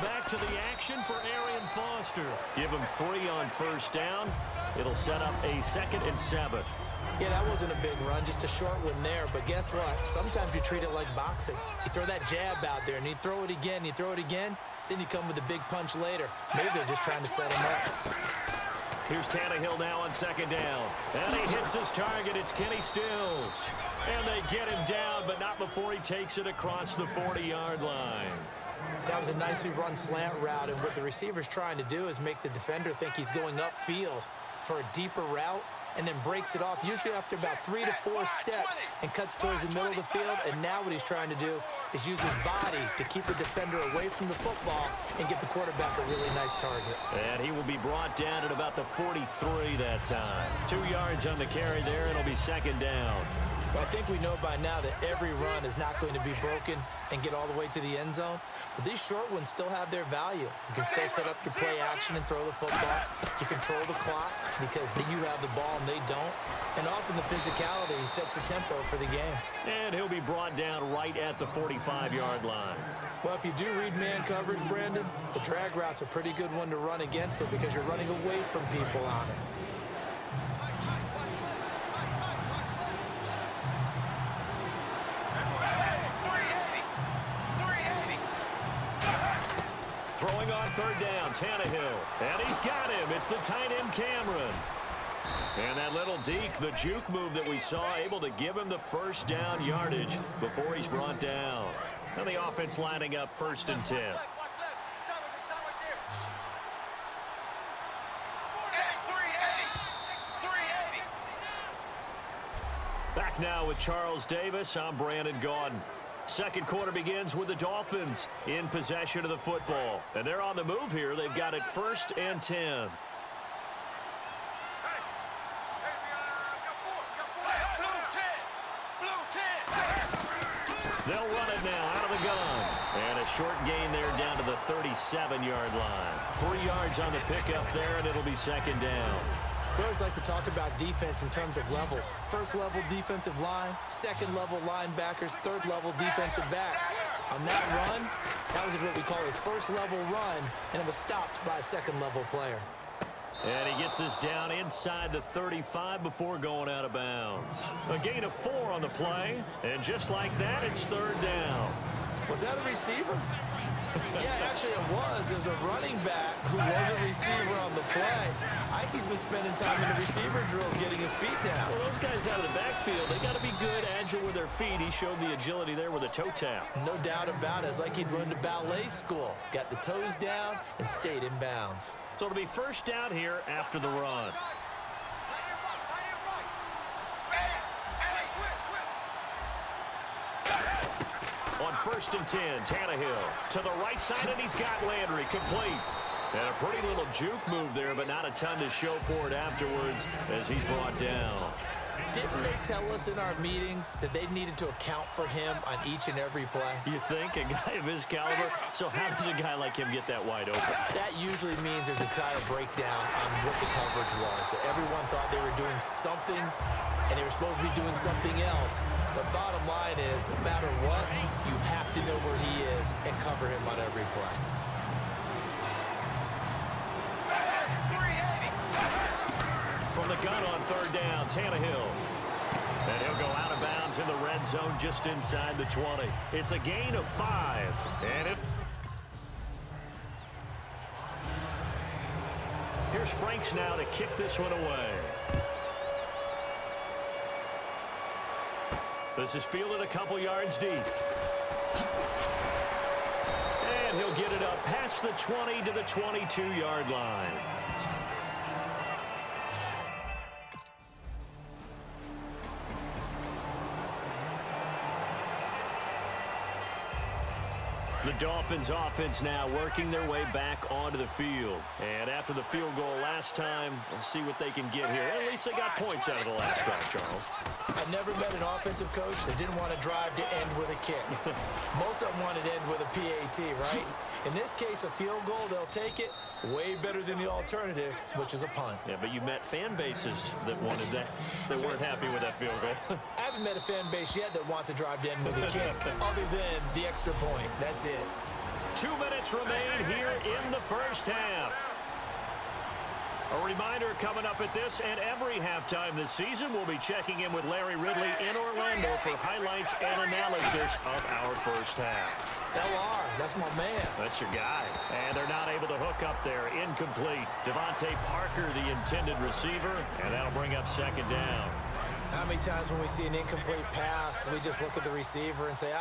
back to the action for Arian Foster. Give him 3 on first down. It'll set up a 2nd and 7. Yeah, that wasn't a big run, just a short one there. But guess what? Sometimes you treat it like boxing. You throw that jab out there, and you throw it again, then you come with a big punch later. Maybe they're just trying to set him up. Here's Tannehill now on 2nd down. And he hits his target. It's Kenny Stills. And they get him down, but not before he takes it across the 40-yard line. That was a nicely run slant route, and what the receiver's trying to do is make the defender think he's going upfield for a deeper route, and then breaks it off, usually after about 3 to 4 steps, and cuts towards the middle of the field. And now what he's trying to do is use his body to keep the defender away from the football and give the quarterback a really nice target. And he will be brought down at about the 43 that time. 2 yards on the carry there, and it'll be 2nd down. Well, I think we know by now that every run is not going to be broken and get all the way to the end zone. But these short ones still have their value. You can still set up your play action and throw the football. You control the clock because you have the ball and they don't. And often the physicality sets the tempo for the game. And he'll be brought down right at the 45-yard line. Well, if you do read man coverage, Brandon, the drag route's a pretty good one to run against it because you're running away from people on it. Throwing on 3rd down, Tannehill. And he's got him. It's the tight end, Cameron. And that little deke, the juke move that we saw, able to give him the 1st down yardage before he's brought down. Now the offense lining up 1st and 10. Back now with Charles Davis. I'm Brandon Gaudin. Second quarter begins with the Dolphins in possession of the football. And they're on the move here. They've got it 1st and 10. They'll run it now out of the gun. And a short gain there down to the 37-yard line. 3 yards on the pickup there, and it'll be 2nd down. We always like to talk about defense in terms of levels. 1st level defensive line, 2nd level linebackers, 3rd level defensive backs. On that run, that was what we call a 1st level run, and it was stopped by a 2nd level player. And he gets this down inside the 35 before going out of bounds. A gain of 4 on the play, and just like that, it's 3rd down. Was that a receiver? Yeah, actually it was. It was a running back who was a receiver on the play. Ike's been spending time in the receiver drills getting his feet down. Well, those guys out of the backfield, they got to be good, agile with their feet. He showed the agility there with a toe tap. No doubt about it. It's like he'd run to ballet school. Got the toes down and stayed in bounds. So it'll be 1st down here after the run. On 1st and 10, Tannehill to the right side, and he's got Landry complete. And a pretty little juke move there, but not a ton to show for it afterwards as he's brought down. Didn't they tell us in our meetings that they needed to account for him on each and every play? You think? A guy of his caliber? So how does a guy like him get that wide open? That usually means there's a tire breakdown on what the coverage was. That everyone thought they were doing something, and they were supposed to be doing something else. The bottom line is, no matter what, you have to know where he is and cover him on every play. From the gun on 3rd down, Tannehill. And he'll go out of bounds in the red zone just inside the 20. It's a gain of 5. And here's Franks now to kick this one away. This is fielded a couple yards deep. And he'll get it up past the 20 to the 22-yard line. The Dolphins offense now working their way back onto the field. And after the field goal last time, we'll see what they can get here. At least they got points out of the last drive, Charles. I've never met an offensive coach that didn't want to drive to end with a kick. Most of them wanted to end with a PAT, right? In this case, a field goal, they'll take it. Way better than the alternative, which is a punt. Yeah, but you met fan bases that wanted that, that weren't happy with that field goal. I haven't met a fan base yet that wants to drive to end with a kick, other than the extra point. That's it. 2 minutes remain here in the first half. A reminder coming up at this and every halftime this season, we'll be checking in with Larry Ridley in Orlando for highlights and analysis of our first half. LR, that's my man. That's your guy. And they're not able to hook up there. Incomplete. Devontae Parker, the intended receiver, and that'll bring up second down. How many times when we see an incomplete pass, we just look at the receiver and say,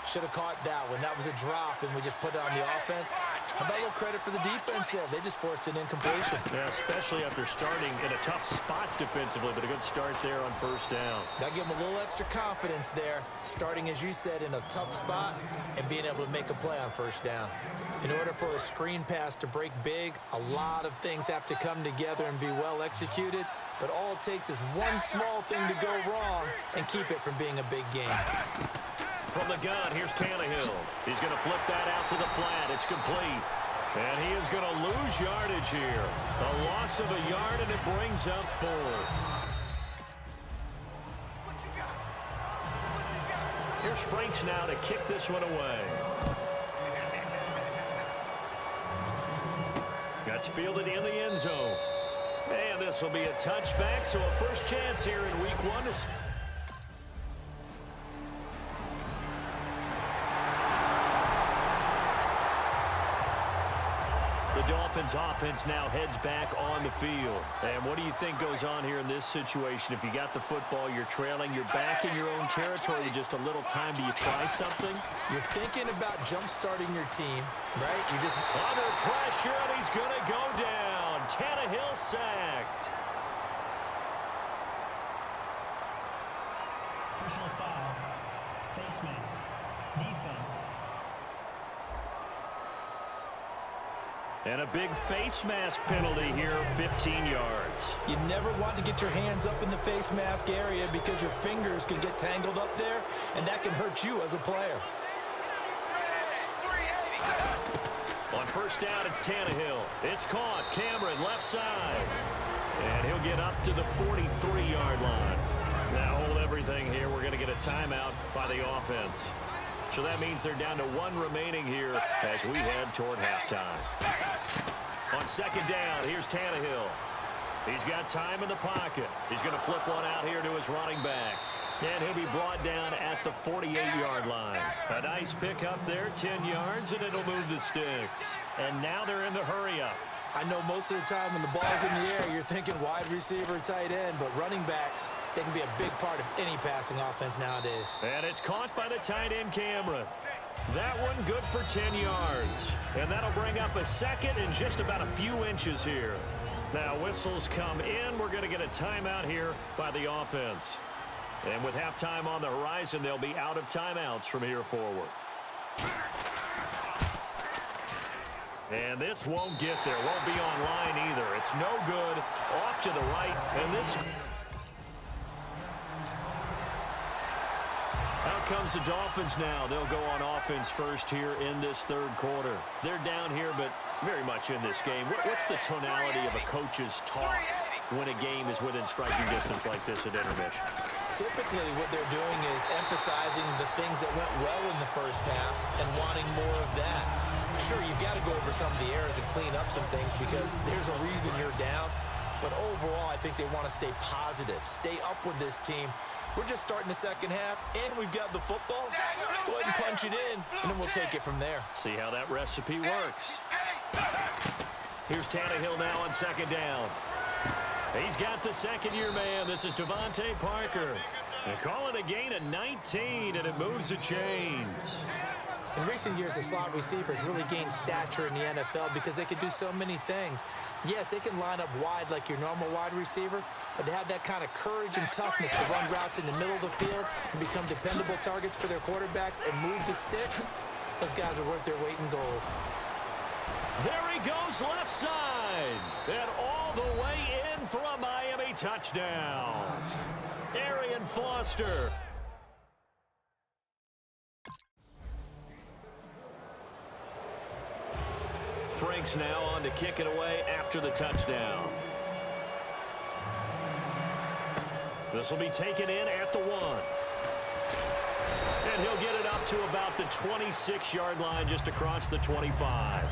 should have caught that one. That was a drop, and we just put it on the offense. How about a little credit for the defense there? They just forced an incompletion. Yeah, especially after starting in a tough spot defensively, but a good start there on first down. Got to give them a little extra confidence there, starting, as you said, in a tough spot and being able to make a play on first down. In order for a screen pass to break big, a lot of things have to come together and be well executed, but all it takes is one small thing to go wrong and keep it from being a big game. From the gun, here's Tannehill. He's going to flip that out to the flat. It's complete. And he is going to lose yardage here. A loss of a yard, and it brings up 4th. Here's Franks now to kick this one away. That's fielded in the end zone. And this will be a touchback, so a first chance here in week 1 to... The Dolphins offense now heads back on the field. And what do you think goes on here in this situation? If you got the football, you're trailing, you're back in your own territory with just a little time. Do you try something? You're thinking about jump-starting your team, right? You just... Under pressure, and he's going to go down. Tannehill sacked. Personal foul. Face mask. Defense. And a big face mask penalty here, 15 yards. You never want to get your hands up in the face mask area because your fingers can get tangled up there, and that can hurt you as a player. On first down, it's Tannehill. It's caught. Cameron, left side. And he'll get up to the 43-yard line. Now hold everything here. We're going to get a timeout by the offense. So that means they're down to 1 remaining here as we head toward halftime. On second down, here's Tannehill. He's got time in the pocket. He's going to flip one out here to his running back. And he'll be brought down at the 48-yard line. A nice pickup there, 10 yards, and it'll move the sticks. And now they're in the hurry-up. I know most of the time when the ball's in the air, you're thinking wide receiver, tight end, but running backs, they can be a big part of any passing offense nowadays. And it's caught by the tight end, Cameron. That one good for 10 yards. And that'll bring up a second and just about a few inches here. Now whistles come in. We're going to get a timeout here by the offense. And with halftime on the horizon, they'll be out of timeouts from here forward. And this won't get there. Won't be online either. It's no good. Off to the right. And this... Out comes the Dolphins now. They'll go on offense first here in this third quarter. They're down here, but very much in this game. What's the tonality of a coach's talk when a game is within striking distance like this at intermission? Typically, what they're doing is emphasizing the things that went well in the first half and wanting more of that. Sure, you've got to go over some of the errors and clean up some things because there's a reason you're down. But overall, I think they want to stay positive, stay up with this team. We're just starting the second half, and we've got the football. Let's go ahead and punch it in, and then we'll take it from there. See how that recipe works. Here's Tannehill now on second down. He's got the second-year man. This is Devontae Parker. They call it a gain of 19, and it moves the chains. In recent years, the slot receivers really gained stature in the NFL because they can do so many things. Yes, they can line up wide like your normal wide receiver, but to have that kind of courage and toughness to run routes in the middle of the field and become dependable targets for their quarterbacks and move the sticks, those guys are worth their weight in gold. There he goes left side, and all the way in for a Miami touchdown. Arian Foster. Franks now on to kick it away after the touchdown. This will be taken in at the 1. And he'll get it up to about the 26-yard line, just across the 25.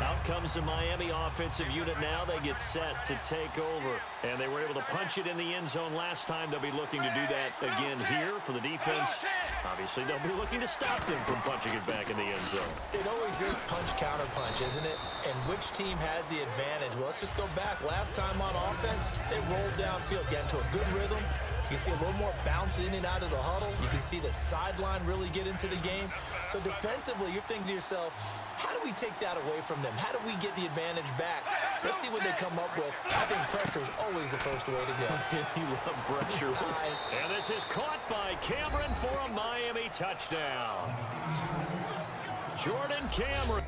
Out comes the Miami offensive unit now. They get set to take over. And they were able to punch it in the end zone last time. They'll be looking to do that again here for the defense. Obviously, they'll be looking to stop them from punching it back in the end zone. It always is punch-counter-punch, isn't it? And which team has the advantage? Well, let's just go back. Last time on offense, they rolled downfield, get into a good rhythm. You can see a little more bounce in and out of the huddle. You can see the sideline really get into the game. So defensively, you're thinking to yourself, how do we take that away from them? How do we get the advantage back? Let's see what they come up with. I think pressure is always the first way to go. You love pressure. And this is caught by Cameron for a Miami touchdown. Jordan Cameron.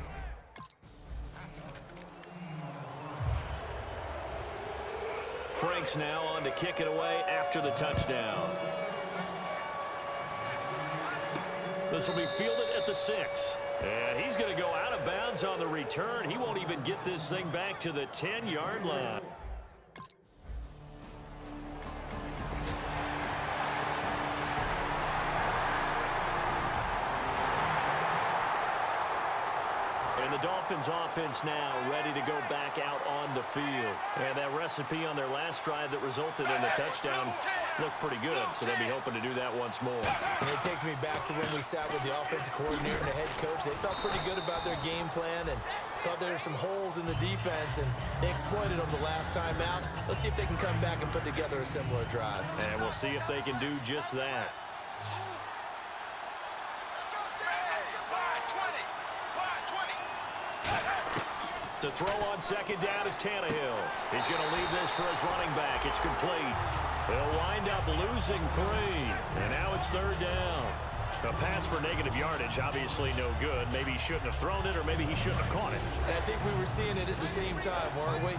Franks now on to kick it away after the touchdown. This will be fielded at the 6. And he's going to go out of bounds on the return. He won't even get this thing back to the 10-yard line. And the Dolphins offense now ready to go back out on the field. And that recipe on their last drive that resulted in the touchdown looked pretty good. So they'll be hoping to do that once more. And it takes me back to when we sat with the offensive coordinator and the head coach. They felt pretty good about their game plan and thought there were some holes in the defense, and they exploited them the last time out. Let's see if they can come back and put together a similar drive. And we'll see if they can do just that. To throw on second down is Tannehill. He's going to leave this for his running back. It's complete. They'll wind up losing 3. And now it's third down. A pass for negative yardage, obviously no good. Maybe he shouldn't have thrown it, or maybe he shouldn't have caught it. And I think we were seeing it at the same time, weren't we?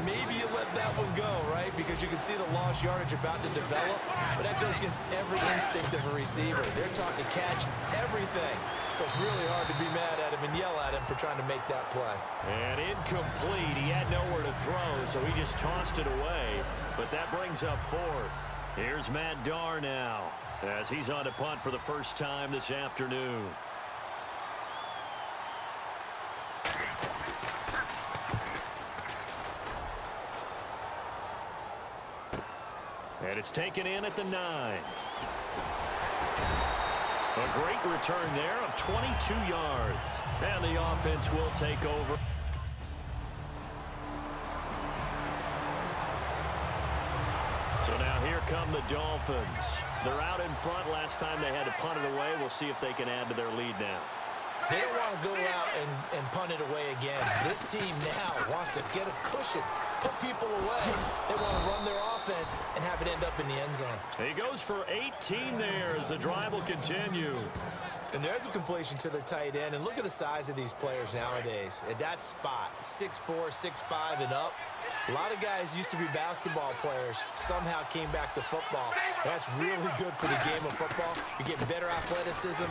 Maybe you let that one go, right? Because you can see the lost yardage about to develop. But that goes against every instinct of a receiver. They're taught to catch everything. So it's really hard to be mad at him and yell at him for trying to make that play. And incomplete. He had nowhere to throw, so he just tossed it away. But that brings up 4th. Here's Matt Darr now, as he's on to punt for the first time this afternoon. And it's taken in at the 9. A great return there of 22 yards. And the offense will take over. So now here come the Dolphins. They're out in front. Last time they had to punt it away. We'll see if they can add to their lead now. They don't want to go out and punt it away again. This team now wants to get a cushion, put people away. They want to run their offense and have it end up in the end zone. He goes for 18 there as the drive will continue. And there's a completion to the tight end. And look at the size of these players nowadays. At that spot, 6'4", 6'5", and up. A lot of guys used to be basketball players, somehow came back to football. That's really good for the game of football. You're getting better athleticism,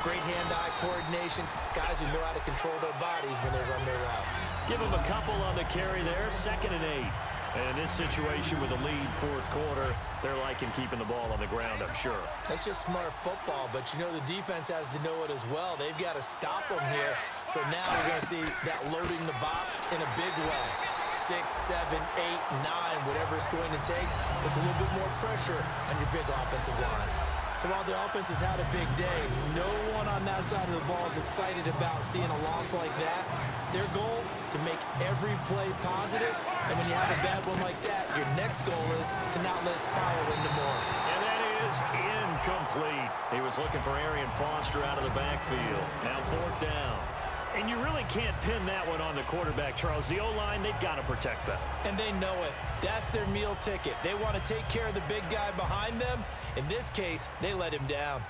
great hand-eye coordination, guys who know how to control their bodies when they run their routes. Give them a couple on the carry there, 2nd and 8. And in this situation with a lead 4th quarter, they're liking keeping the ball on the ground, I'm sure. That's just smart football, but you know the defense has to know it as well. They've got to stop them here. So now we're going to see that loading the box in a big way. 6, 7, 8, 9, whatever it's going to take, puts a little bit more pressure on your big offensive line. So while the offense has had a big day, no one on that side of the ball is excited about seeing a loss like that. Their goal, to make every play positive, and when you have a bad one like that, your next goal is to not let it spiral into more. And that is incomplete. He was looking for Arian Foster out of the backfield. Now 4th down. And you really can't pin that one on the quarterback, Charles. The O-line, they've got to protect that. And they know it. That's their meal ticket. They want to take care of the big guy behind them. In this case, they let him down.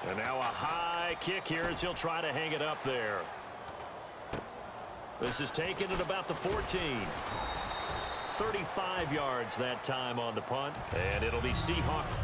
And now a high kick here as he'll try to hang it up there. This is taken at about the 14. 35 yards that time on the punt. And it'll be Seahawks.